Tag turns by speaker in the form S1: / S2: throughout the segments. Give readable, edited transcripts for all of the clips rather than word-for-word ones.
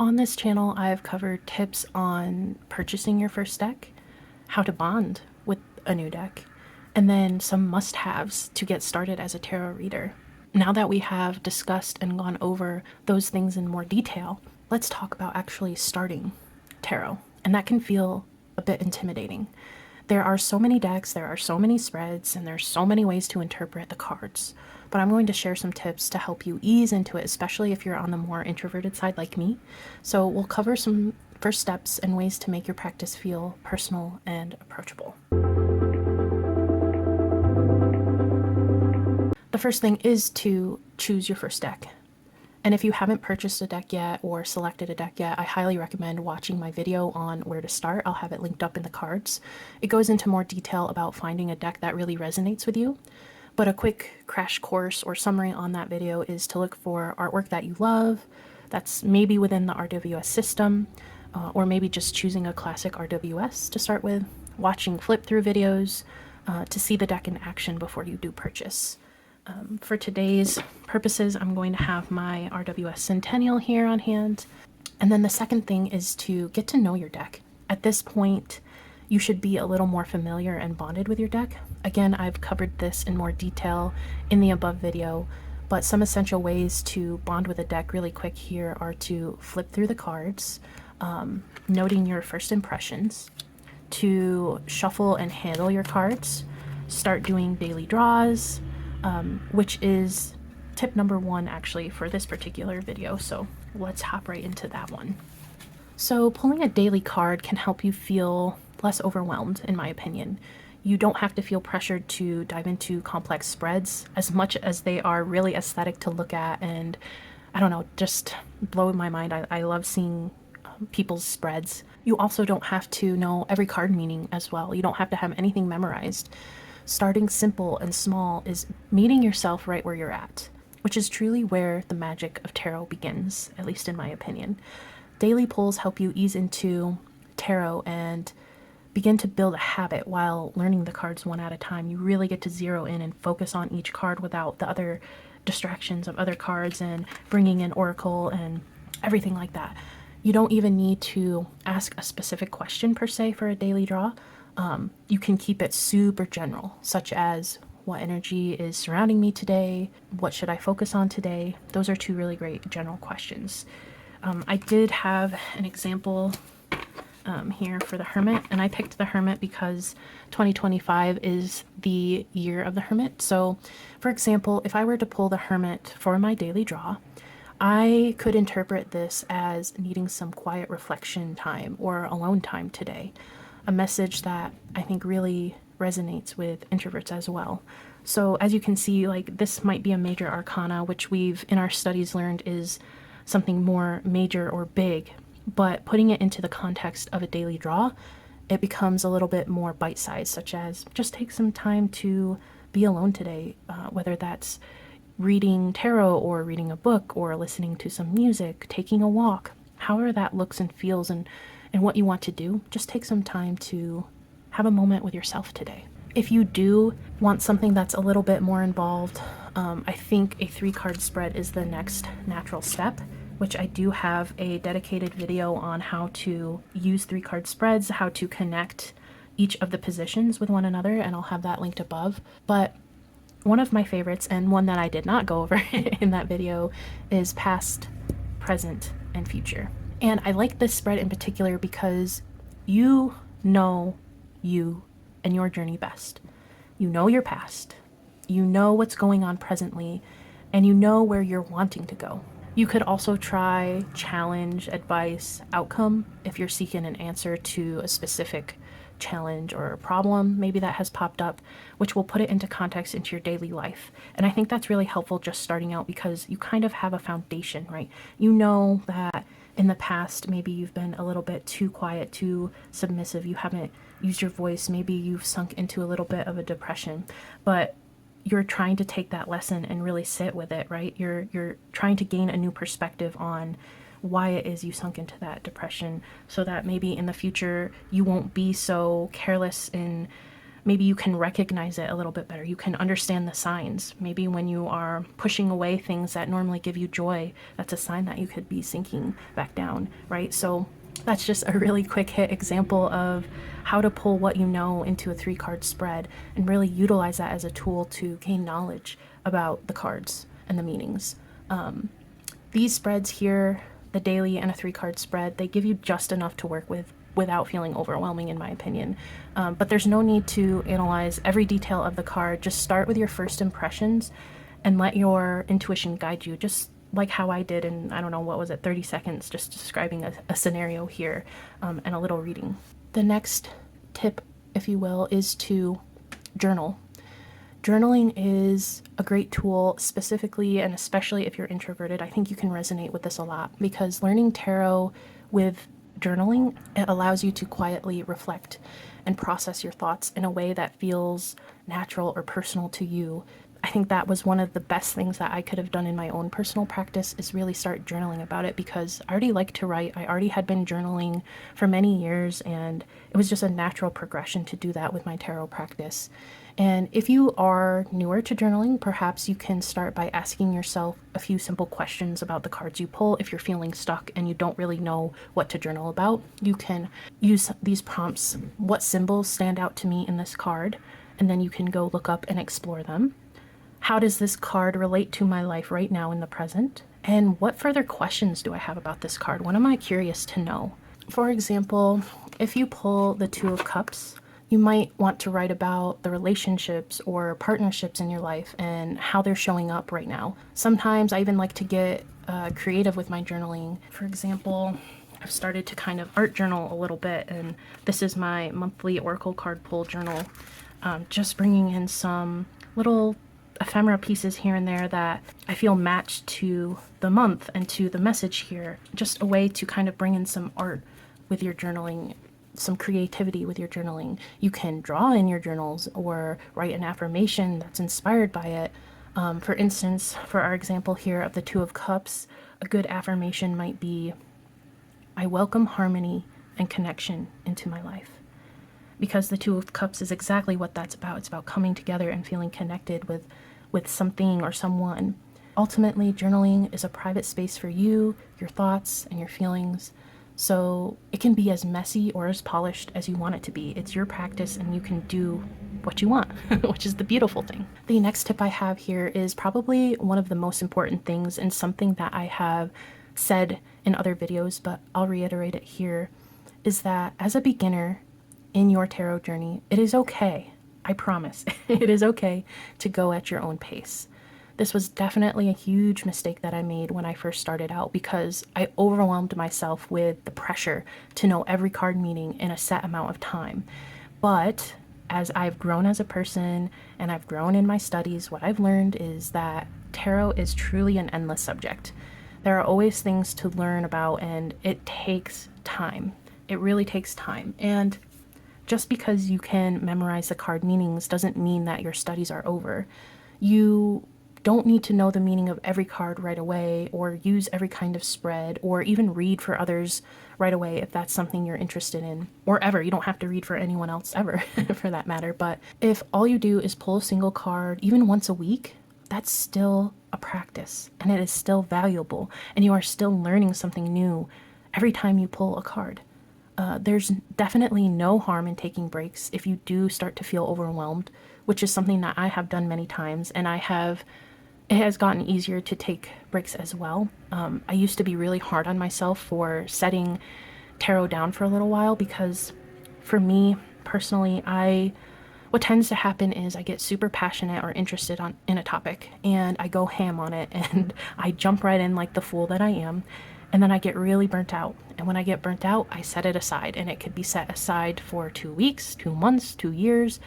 S1: On this channel, I've covered tips on purchasing your first deck, how to bond with a new deck, and then some must-haves to get started as a tarot reader. Now that we have discussed and gone over those things in more detail, let's talk about actually starting tarot. And that can feel a bit intimidating. There are so many decks, there are so many spreads, and there's so many ways to interpret the cards. But I'm going to share some tips to help you ease into it, especially if you're on the more introverted side like me. So we'll cover some first steps and ways to make your practice feel personal and approachable. The first thing is to choose your first deck. And if you haven't purchased a deck yet or selected a deck yet, I highly recommend watching my video on where to start. I'll have it linked up in the cards. It goes into more detail about finding a deck that really resonates with you. But a quick crash course or summary on that video is to look for artwork that you love, that's maybe within the RWS system, or maybe just choosing a classic RWS to start with, watching flip through videos to see the deck in action before you do purchase. For today's purposes, I'm going to have my RWS Centennial here on hand. And then the second thing is to get to know your deck. At this point, you should be a little more familiar and bonded with your deck. Again, I've covered this in more detail in the above video, but some essential ways to bond with a deck really quick here are to flip through the cards, noting your first impressions, to shuffle and handle your cards, start doing daily draws, which is tip number one actually for this particular video, so let's hop right into that one. So pulling a daily card can help you feel less overwhelmed, in my opinion. You don't have to feel pressured to dive into complex spreads as much as they are really aesthetic to look at, and I don't know, just blow my mind. I love seeing people's spreads. You also don't have to know every card meaning as well. You don't have to have anything memorized. Starting simple and small is meeting yourself right where you're at, which is truly where the magic of tarot begins, at least in my opinion. Daily pulls help you ease into tarot and begin to build a habit while learning the cards one at a time. You really get to zero in and focus on each card without the other distractions of other cards and bringing in oracle and everything like that. You don't even need to ask a specific question per se for a daily draw. You can keep it super general, such as what energy is surrounding me today? What should I focus on today? Those are two really great general questions. I did have an example here for the Hermit, and I picked the Hermit because 2025 is the year of the Hermit. So for example, if I were to pull the Hermit for my daily draw, I could interpret this as needing some quiet reflection time or alone time today. A message that I think really resonates with introverts as well. So as you can see, like, this might be a major arcana, which we've in our studies learned is something more major or big, but putting it into the context of a daily draw, it becomes a little bit more bite-sized, such as just take some time to be alone today, whether that's reading tarot or reading a book or listening to some music, taking a walk, however that looks and feels and what you want to do. Just take some time to have a moment with yourself today. If you do want something that's a little bit more involved, I think a 3-card spread is the next natural step, which I do have a dedicated video on how to use 3-card spreads, how to connect each of the positions with one another, and I'll have that linked above. But one of my favorites, and one that I did not go over in that video, is past, present, and future. And I like this spread in particular because you know you and your journey best. You know your past, you know what's going on presently, and you know where you're wanting to go. You could also try challenge, advice, outcome if you're seeking an answer to a specific challenge or a problem maybe that has popped up, which will put it into context into your daily life. And I think that's really helpful just starting out because you kind of have a foundation, right? You know that in the past maybe you've been a little bit too quiet, too submissive, you haven't used your voice, maybe you've sunk into a little bit of a depression, but you're trying to take that lesson and really sit with it, right? You're trying to gain a new perspective on why it is you sunk into that depression, so that maybe in the future you won't be so careless in maybe you can recognize it a little bit better. You can understand the signs. Maybe when you are pushing away things that normally give you joy, that's a sign that you could be sinking back down, right? So that's just a really quick hit example of how to pull what you know into a 3-card spread and really utilize that as a tool to gain knowledge about the cards and the meanings. These spreads here, the daily and a 3-card spread, they give you just enough to work with without feeling overwhelming, in my opinion. But there's no need to analyze every detail of the card. Just start with your first impressions and let your intuition guide you, just like how I did in, I don't know, what was it, 30 seconds, just describing a scenario here, and a little reading. The next tip, if you will, is to journal. Journaling is a great tool, specifically and especially if you're introverted. I think you can resonate with this a lot, because learning tarot with journaling, it allows you to quietly reflect and process your thoughts in a way that feels natural or personal to you. I think that was one of the best things that I could have done in my own personal practice, is really start journaling about it, because I already like to write. I already had been journaling for many years, and it was just a natural progression to do that with my tarot practice. And if you are newer to journaling, perhaps you can start by asking yourself a few simple questions about the cards you pull. If you're feeling stuck and you don't really know what to journal about, you can use these prompts. What symbols stand out to me in this card? And then you can go look up and explore them. How does this card relate to my life right now in the present? And what further questions do I have about this card? What am I curious to know? For example, if you pull the 2 of Cups, you might want to write about the relationships or partnerships in your life and how they're showing up right now. Sometimes I even like to get creative with my journaling. For example, I've started to kind of art journal a little bit, and this is my monthly oracle card pull journal. Just bringing in some little ephemera pieces here and there that I feel matched to the month and to the message here. Just a way to kind of bring in some art with your journaling, some creativity with your journaling. You can draw in your journals or write an affirmation that's inspired by it. For instance, for our example here of the 2 of Cups, a good affirmation might be, I welcome harmony and connection into my life. Because the 2 of Cups is exactly what that's about. It's about coming together and feeling connected with something or someone. Ultimately, journaling is a private space for you, your thoughts, and your feelings. So it can be as messy or as polished as you want it to be. It's your practice, and you can do what you want, which is the beautiful thing. The next tip I have here is probably one of the most important things, and something that I have said in other videos, but I'll reiterate it here, is that as a beginner in your tarot journey, it is okay. I promise, it is okay to go at your own pace. This was definitely a huge mistake that I made when I first started out, because I overwhelmed myself with the pressure to know every card meaning in a set amount of time. But as I've grown as a person and I've grown in my studies, what I've learned is that tarot is truly an endless subject. There are always things to learn about, and it takes time. It really takes time. And just because you can memorize the card meanings doesn't mean that your studies are over. You don't need to know the meaning of every card right away, or use every kind of spread, or even read for others right away if that's something you're interested in, or ever. You don't have to read for anyone else ever for that matter. But if all you do is pull a single card even once a week, that's still a practice, and it is still valuable, and you are still learning something new every time you pull a card. There's definitely no harm in taking breaks if you do start to feel overwhelmed, which is something that I have done many times, and it has gotten easier to take breaks as well. I used to be really hard on myself for setting tarot down for a little while, because for me personally, what tends to happen is I get super passionate or interested in a topic, and I go ham on it, and I jump right in like the fool that I am, and then I get really burnt out. And when I get burnt out, I set it aside, and it could be set aside for 2 weeks, 2 months, 2 years.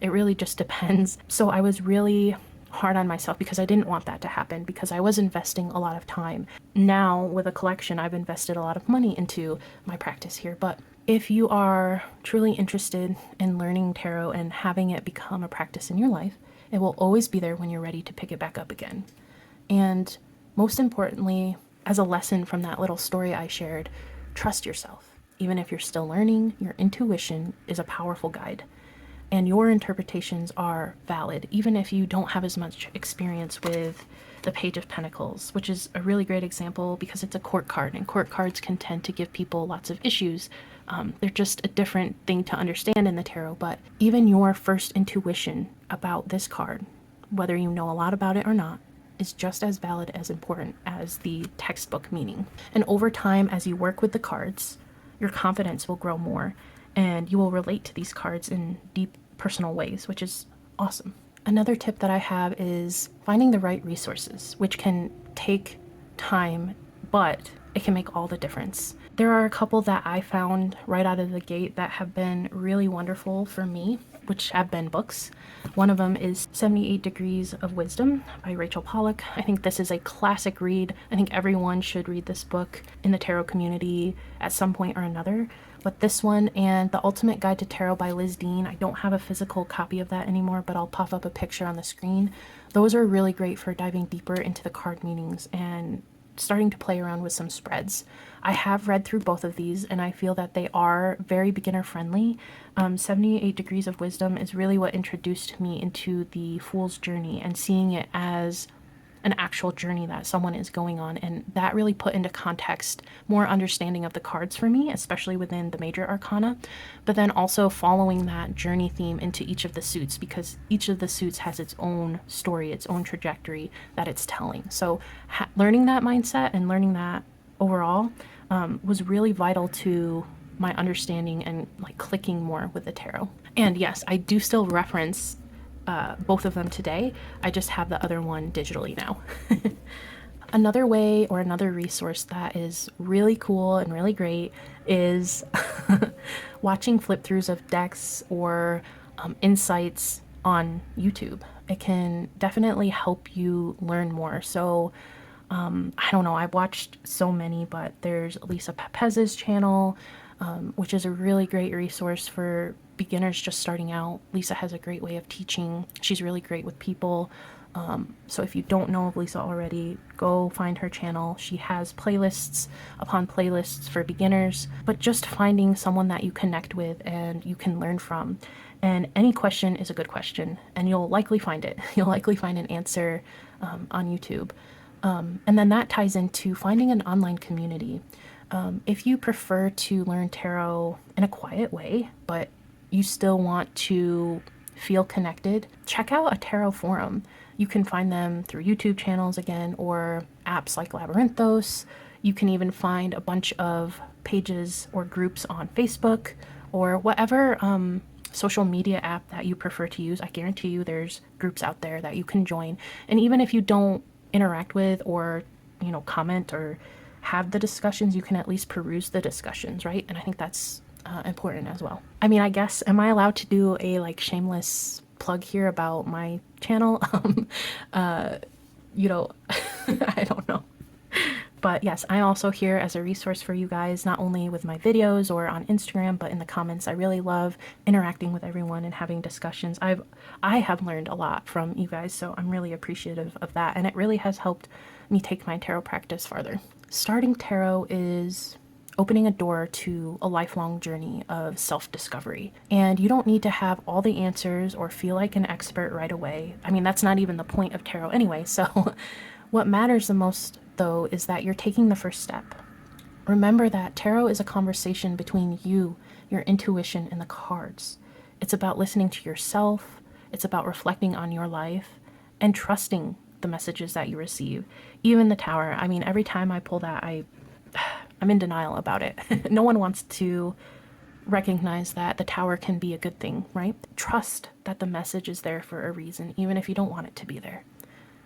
S1: It really just depends. So I was really hard on myself because I didn't want that to happen, because I was investing a lot of time. Now with a collection, I've invested a lot of money into my practice here. But if you are truly interested in learning tarot and having it become a practice in your life, it will always be there when you're ready to pick it back up again. And most importantly, as a lesson from that little story I shared, trust yourself. Even if you're still learning, your intuition is a powerful guide. and your interpretations are valid, even if you don't have as much experience with the Page of Pentacles, which is a really great example because it's a court card, and court cards can tend to give people lots of issues. They're just a different thing to understand in the tarot, but even your first intuition about this card, whether you know a lot about it or not, is just as valid as important as the textbook meaning. And over time, as you work with the cards, your confidence will grow more and you will relate to these cards in deep personal ways, which is awesome. Another tip that I have is finding the right resources, which can take time, but it can make all the difference. There are a couple that I found right out of the gate that have been really wonderful for me, which have been books. One of them is 78 Degrees of Wisdom by Rachel Pollack. I think this is a classic read. I think everyone should read this book in the tarot community at some point or another. But this one and The Ultimate Guide to Tarot by Liz Dean, I don't have a physical copy of that anymore, but I'll pop up a picture on the screen. Those are really great for diving deeper into the card meanings and starting to play around with some spreads. I have read through both of these and I feel that they are very beginner friendly. 78 Degrees of Wisdom is really what introduced me into the Fool's Journey and seeing it as an actual journey that someone is going on, and that really put into context more understanding of the cards for me, especially within the major arcana, but then also following that journey theme into each of the suits, because each of the suits has its own story, its own trajectory that it's telling. So learning that mindset and learning that overall was really vital to my understanding and like clicking more with the tarot. And yes, I do still reference both of them today. I just have the other one digitally now. Another way or another resource that is really cool and really great is watching flip throughs of decks or insights on YouTube. It can definitely help you learn more. So I don't know, I've watched so many, but there's Lisa Pepez's channel, which is a really great resource for beginners just starting out. Lisa has a great way of teaching. She's really great with people. So if you don't know of Lisa already, go find her channel. She has playlists upon playlists for beginners, but just finding someone that you connect with and you can learn from. And any question is a good question, and you'll likely find it. You'll likely find an answer on YouTube. And then that ties into finding an online community. If you prefer to learn tarot in a quiet way, but you still want to feel connected, check out a tarot forum. You can find them through YouTube channels again, or apps like Labyrinthos. You can even find a bunch of pages or groups on Facebook or whatever social media app that you prefer to use. I guarantee you there's groups out there that you can join. And even if you don't interact with or, you know, comment or have the discussions, you can at least peruse the discussions, right? And I think that's important as well. I mean, I guess, am I allowed to do a like shameless plug here about my channel? You know, I don't know. But yes, I'm also here as a resource for you guys, not only with my videos or on Instagram, but in the comments. I really love interacting with everyone and having discussions. I have learned a lot from you guys, so I'm really appreciative of that. And it really has helped me take my tarot practice farther. Starting tarot is opening a door to a lifelong journey of self-discovery. And you don't need to have all the answers or feel like an expert right away. I mean, that's not even the point of tarot anyway. So what matters the most, though, is that you're taking the first step. Remember that tarot is a conversation between you, your intuition, and the cards. It's about listening to yourself. It's about reflecting on your life and trusting the messages that you receive. Even the Tower. I mean, every time I pull that, I'm in denial about it. No one wants to recognize that the Tower can be a good thing, right? Trust that the message is there for a reason, even if you don't want it to be there.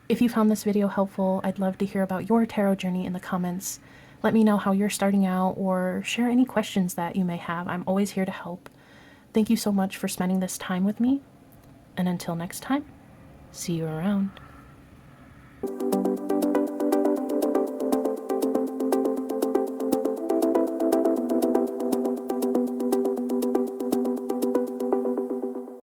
S1: If you found this video helpful, I'd love to hear about your tarot journey in the comments. Let me know how you're starting out or share any questions that you may have. I'm always here to help. Thank you so much for spending this time with me. And until next time, see you around.